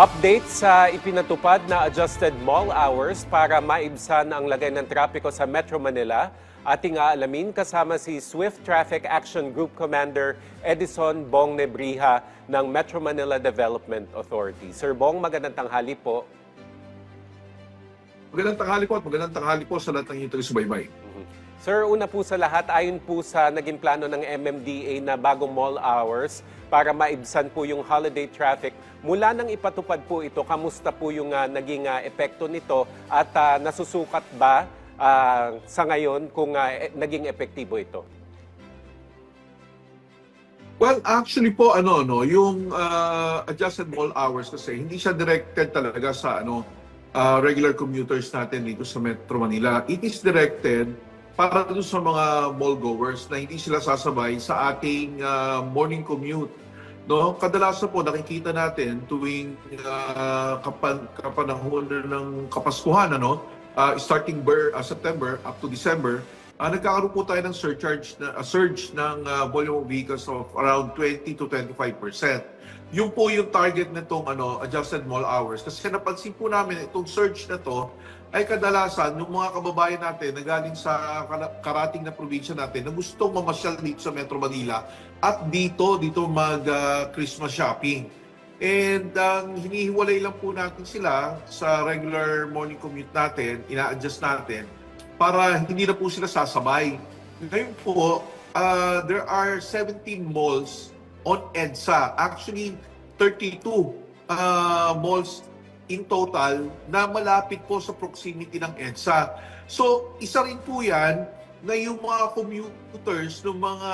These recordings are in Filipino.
Update sa ipinatupad na adjusted mall hours para maibsan ang lagay ng trapiko sa Metro Manila. Ating aalamin kasama si Swift Traffic Action Group Commander Edison Bong Nebriha ng Metro Manila Development Authority. Sir Bong, magandang tanghali po. Magandang tanghali po at magandang tanghali po sa lahat ng inyong taga-subaybay. Sir, una po sa lahat, ayon po sa naging plano ng MMDA na bagong mall hours para maibsan po yung holiday traffic. Mula nang ipatupad po ito, kamusta po yung naging epekto nito at nasusukat ba sa ngayon kung naging epektibo ito? Well, actually po, yung adjusted mall hours kasi hindi siya directed talaga sa regular commuters natin dito sa Metro Manila. It is directed para doon sa mga mall goers na hindi sila sasabay sa ating morning commute. No, kadalasan po nakikita natin tuwing kapanahon ng Kapaskuhan, starting September up to December, nagkakaroon po tayo ng surge ng volume of vehicles of around 20 to 25%. Yun po yung target nitong adjusted mall hours. Kasi napansin po namin itong surge na to ay kadalasan yung mga kababayan natin na galing sa karating na probinsya natin na gustong mamasyal dito sa Metro Manila at dito mag-Christmas shopping. And hinihiwalay lang po natin sila sa regular morning commute natin, ina-adjust natin para hindi na po sila sasabay. Ngayon po, there are 17 malls on EDSA. Actually, 32 malls in total na malapit po sa proximity ng EDSA. So, isa rin po yan na yung mga commuters ng mga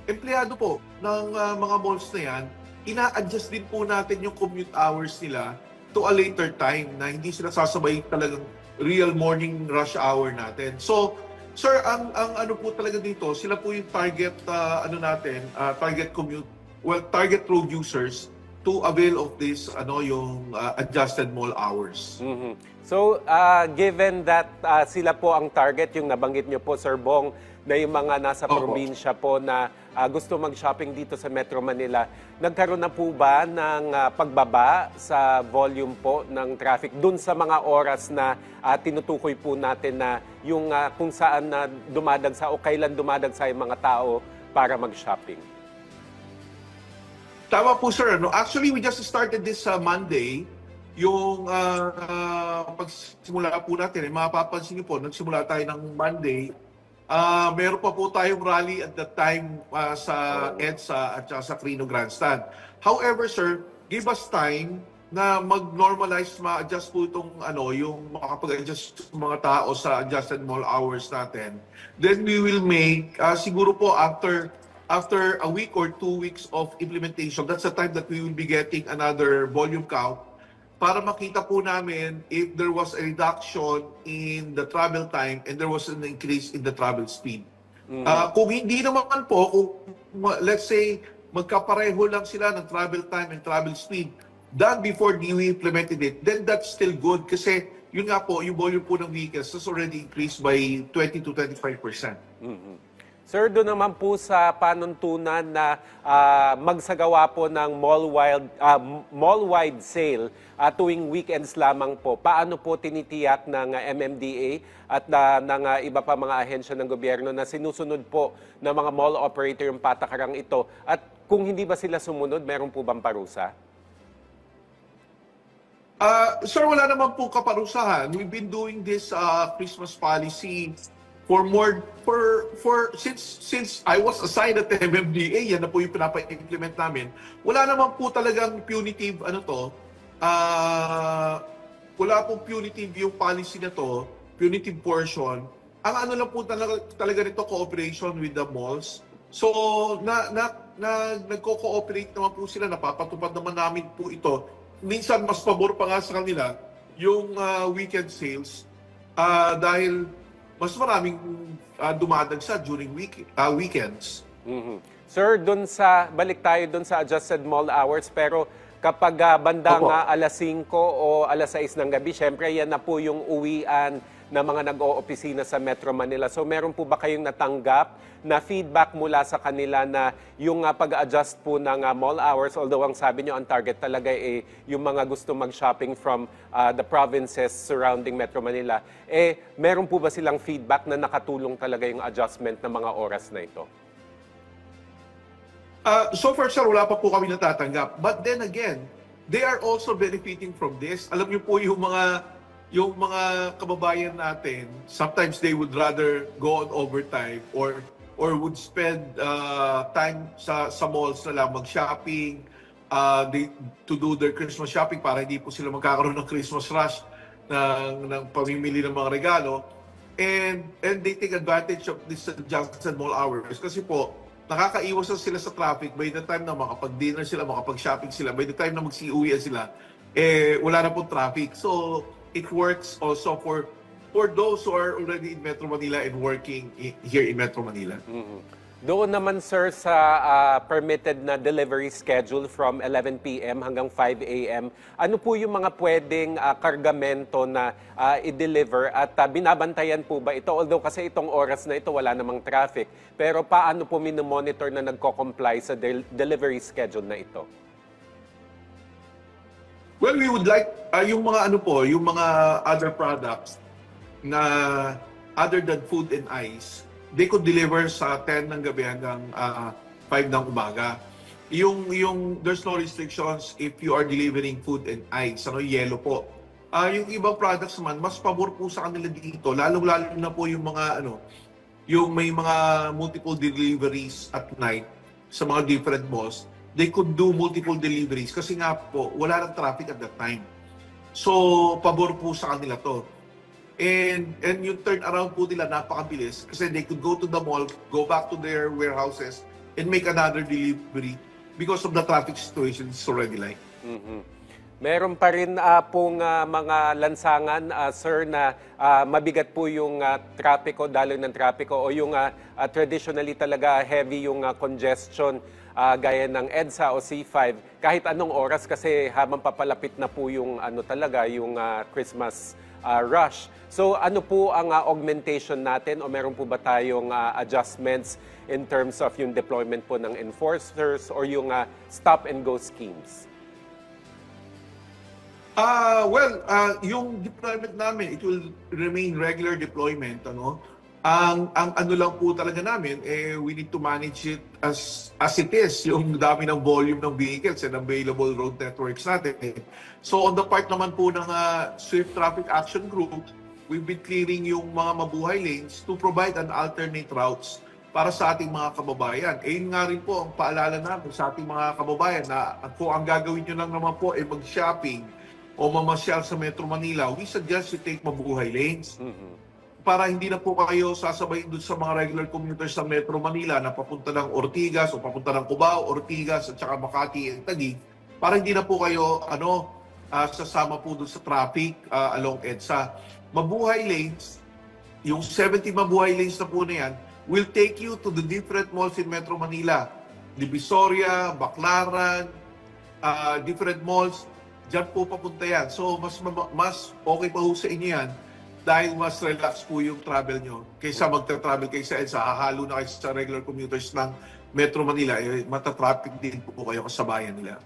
empleyado po ng mga malls na yan, ina-adjust din po natin yung commute hours nila to a later time na hindi sila sasabay talagang real morning rush hour natin. So, sir, ang ano po talaga dito, sila po yung target target road users to avail of this yung adjusted mall hours. So, given that sila po ang target, yung nabanggit nyo po, Sir Bong, na yung mga nasa probinsya po na gusto mag-shopping dito sa Metro Manila, nagkaroon na po ba ng pagbaba sa volume po ng traffic dun sa mga oras na tinutukoy po natin na yung kung saan dumadagsa o kailan dumadagsa yung mga tao para mag-shopping? Tama po, sir. Actually, we just started this Monday. Yung pagsimula po natin, mapapansin niyo po, nagsimula tayo ng Monday. Meron pa po tayong rally at that time sa EDSA at sa Crino Grandstand. However, sir, give us time na mag-normalize, ma-adjust po itong yung makapag-adjust mga tao sa adjusted mall hours natin. Then we will make, siguro po after a week or 2 weeks of implementation, that's the time that we will be getting another volume count para makita po namin if there was a reduction in the travel time and there was an increase in the travel speed. Kung hindi naman po, kung let's say magkapareho lang sila ng travel time and travel speed than before we implemented it, then that's still good kasi yun nga po, yung volume po ng vehicles has already increased by 20 to 25%. Sir, doon naman po sa panuntunan na magsagawa po ng mall-wide sale tuwing weekends lamang po, paano po tinitiyak ng MMDA at ng iba pa mga ahensya ng gobyerno na sinusunod po ng mga mall operator yung patakarang ito? At kung hindi ba sila sumunod, meron po bang parusa? Sir, wala naman po kaparusahan. We've been doing this Christmas policy since I was assigned at the MMDA, yan na po yung pinapa-implement namin. Wala naman po talagang punitive wala pong punitive yung policy na to, punitive portion. Ang lang po talaga nito, cooperation with the malls. So, nagko-cooperate naman po sila, napapatupad naman namin po ito. Minsan, mas pabor pa nga sa kanila yung weekend sales dahil mas maraming dumadagsa during weekends. Sir, balik tayo dun sa adjusted mall hours, pero kapag bandang alas 5 o alas 6 ng gabi, syempre yan na po yung uwian na mga nag-oopisina sa Metro Manila. So meron po ba kayong natanggap na feedback mula sa kanila na yung pag-adjust po ng mall hours, although ang sabi nyo ang target talaga yung mga gusto mag-shopping from the provinces surrounding Metro Manila, meron po ba silang feedback na nakatulong talaga yung adjustment ng mga oras na ito? So far, sir, wala pa po kami natatanggap. But then again, they are also benefiting from this. Alam niyo po yung mga kababayan natin, sometimes they would rather go on overtime or would spend time sa malls na lang mag-shopping, to do their Christmas shopping para hindi po sila magkakaroon ng Christmas rush ng pamimili ng mga regalo. And they take advantage of this Johnson Mall hours kasi po, nakakaiwas na sila sa traffic by the time na makapag-dinner sila, makapag-shopping sila, by the time na magsiuwian sila, wala na pong traffic. So, it works also for those who are already in Metro Manila and working here in Metro Manila. Doon naman, sir, sa permitted na delivery schedule from 11 p.m. hanggang 5 a.m., ano po yung mga pwedeng kargamento na i-deliver at binabantayan po ba ito? Although kasi itong oras na ito wala namang traffic, pero paano po minomonitor na nagko-comply sa delivery schedule na ito? Well, we would like yung mga yung mga other products na other than food and ice, they could deliver sa 10 ng gabi hanggang 5 ng umaga. There's no restrictions if you are delivering food and ice, yellow po. Yung ibang products naman, mas pabor po sa kanila dito, lalong-lalo na po yung mga yung may mga multiple deliveries at night sa mga different malls, they could do multiple deliveries kasi nga po, wala ng traffic at that time. So, pabor po sa kanila to. And yung turnaround po nila napakabilis kasi they could go to the mall, go back to their warehouses, and make another delivery because of the traffic situation is already like. Meron pa rin pong mga lansangan, sir, na mabigat po yung trapiko, daloy ng trapiko, o yung traditionally talaga heavy yung congestion gaya ng EDSA o C5 kahit anong oras kasi habang papalapit na po yung yung Christmas rush. So ano po ang augmentation natin o meron po ba tayong adjustments in terms of yung deployment po ng enforcers or yung stop and go schemes? Yung deployment namin, it will remain regular deployment, Ang ano lang po talaga namin, we need to manage it as it is, yung dami ng volume ng vehicles and available road networks natin. So on the part naman po ng Swift Traffic Action Group, we've been clearing yung mga mabuhay lanes to provide an alternate routes para sa ating mga kababayan. Yun nga rin po ang paalala namin sa ating mga kababayan na kung ang gagawin nyo lang naman po ay mag-shopping o mamasyal sa Metro Manila, we suggest you take mabuhay lanes. Para hindi na po kayo sasabayin dun sa mga regular commuters sa Metro Manila na papunta ng Ortigas o papunta ng Cubao, Ortigas at saka Makati and Taguig, para hindi na po kayo sasama po dun sa traffic along EDSA. Mabuhay lanes, yung 70 mabuhay lanes na po na yan, will take you to the different malls in Metro Manila. Divisoria, Baclaran, different malls, dyan po papunta yan. So mas okay pa ho sa inyo yan dahil mas relax po yung travel nyo. Kaysa magta-travel kayo sa EDSA, hahalo na kayo sa regular commuters ng Metro Manila, matatraffic din po kayo kasabayan nila.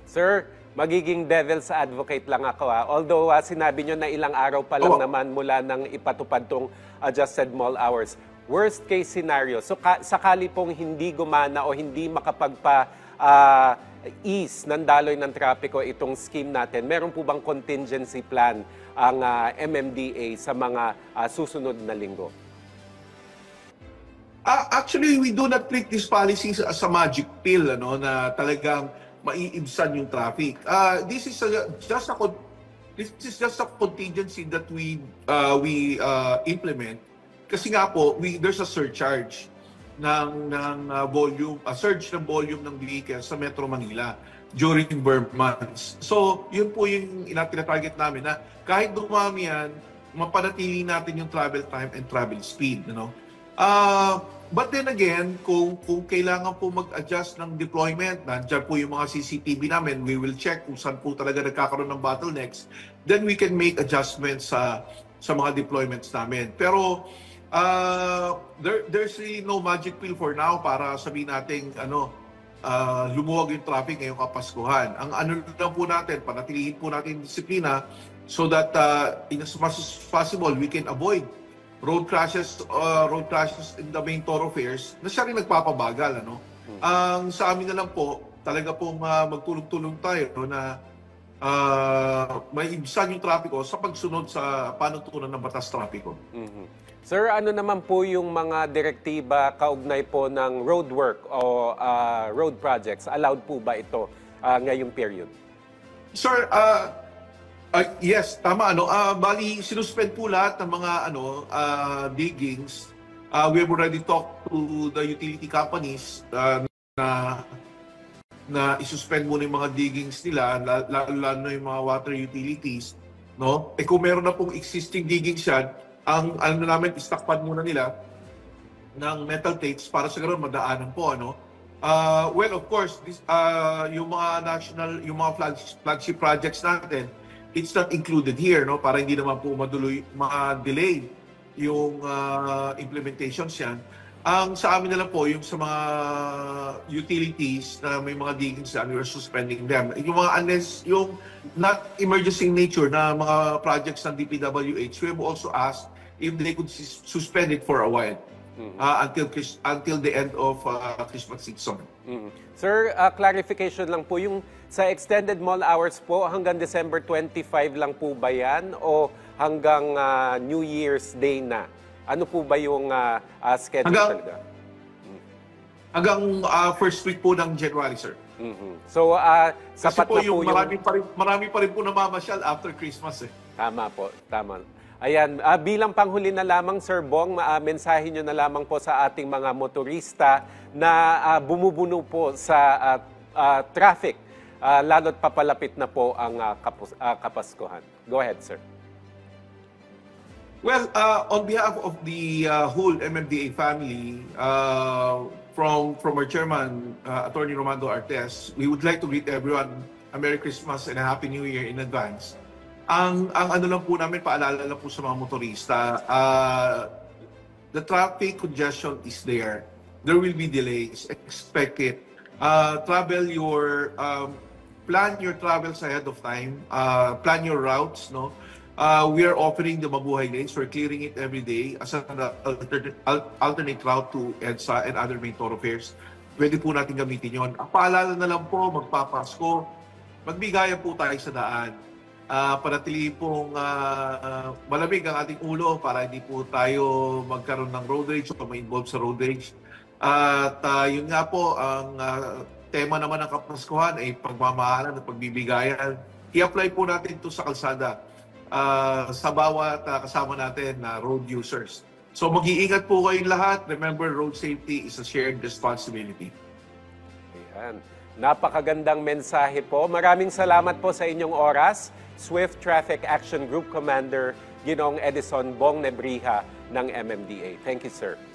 Sir, magiging devil's advocate lang ako. Although sinabi nyo na ilang araw pa lang naman mula nang ipatupad tong adjusted mall hours. Worst case scenario, so sakali pong hindi gumana o hindi makapagpa-ease ng daloy ng trapiko itong scheme natin, meron po bang contingency plan ang MMDA sa mga susunod na linggo? Actually, we do not treat these policies as a magic pill, na talagang maiibsan yung traffic. This is just a contingency that we implement. Kasi nga po, there's a surcharge ng volume, a surge ng volume ng vehicles sa Metro Manila during burn months. So, yun po yung tinatarget namin na kahit dumami yan, mapanatili natin yung travel time and travel speed, But then again, kung kailangan po mag-adjust ng deployment, nandiyan po yung mga CCTV namin, we will check kung saan po talaga nagkakaroon ng bottlenecks, then we can make adjustments sa sa mga deployments namin. Pero there's really no magic pill for now para sabihin natin lumuwag yung traffic ngayong Kapaskuhan. Ang ano lang po natin, panatilihin po natin yung disiplina so that in as much as possible we can avoid road crashes in the main thoroughfares na siya rin nagpapabagal. Ang sa amin na lang po, talaga pong magtulong-tulong tayo na may ibsan yung trapiko sa pagsunod sa panutunan ng batas trapiko. Sir, ano naman po yung mga direktiba kaugnay po ng road work o road projects? Allowed po ba ito ngayong period? Sir, yes, tama. Bali, sinuspend po lahat ng mga diggings. We have already talked to the utility companies na isuspend muna yung mga diggings nila, lalo na yung mga water utilities. No? Kung meron na pong existing diggings yan, ang namin, istakpan muna nila ng metal tapes para sa ganoon madaanan po. Well, of course, yung mga flagship projects natin, it's not included here, para hindi naman po ma-delay yung implementations yan. Ang sa amin na lang po, yung sa mga utilities na may mga diggings yan, we are suspending them. Yung mga yung not emergency nature na mga projects ng DPWH, we have also asked if they could suspend it for a while until the end of Christmas season. Sir, clarification lang po, yung sa extended mall hours po, hanggang December 25 lang po ba yan o hanggang New Year's Day na? Ano po ba yung schedule talaga? Hanggang first week po ng January, sir. So, sapat po na po yung... yung... Marami pa rin po namamasyal after Christmas. Tama po, tama. Ayan, bilang panghuli na lamang, Sir Bong, mensahe nyo na lamang po sa ating mga motorista na bumubuno po sa traffic, lalo't papalapit na po ang Kapaskuhan. Go ahead, sir. Well, on behalf of the whole MMDA family, from our chairman, Attorney Romando Artes, we would like to greet everyone a Merry Christmas and a Happy New Year in advance. Ang ano lang po namin, paalala lang po sa mga motorista, the traffic congestion is there. There will be delays. Expect it. Plan your travels ahead of time. Plan your routes. We are offering the Mabuhay lanes. We're clearing it every day as an alternate route to EDSA and other main thoroughfares. Pwede po natin gamitin yon. Paalala na lang po, magpapasko. Magbigaya po tayo sa daan. Panatili pong malamig ang ating ulo para hindi po tayo magkaroon ng road rage o ma-involve sa road rage. At yun nga po, ang tema naman ng Kapaskuhan ay pagmamahalan at pagbibigayan. I-apply po natin ito sa kalsada sa bawat kasama natin na road users. So mag-iingat po kayong lahat. Remember, road safety is a shared responsibility. Ayan. Napakagandang mensahe po. Maraming salamat po sa inyong oras. Swift Traffic Action Group Commander Ginoong Edison Bong Nebriha ng MMDA. Thank you, sir.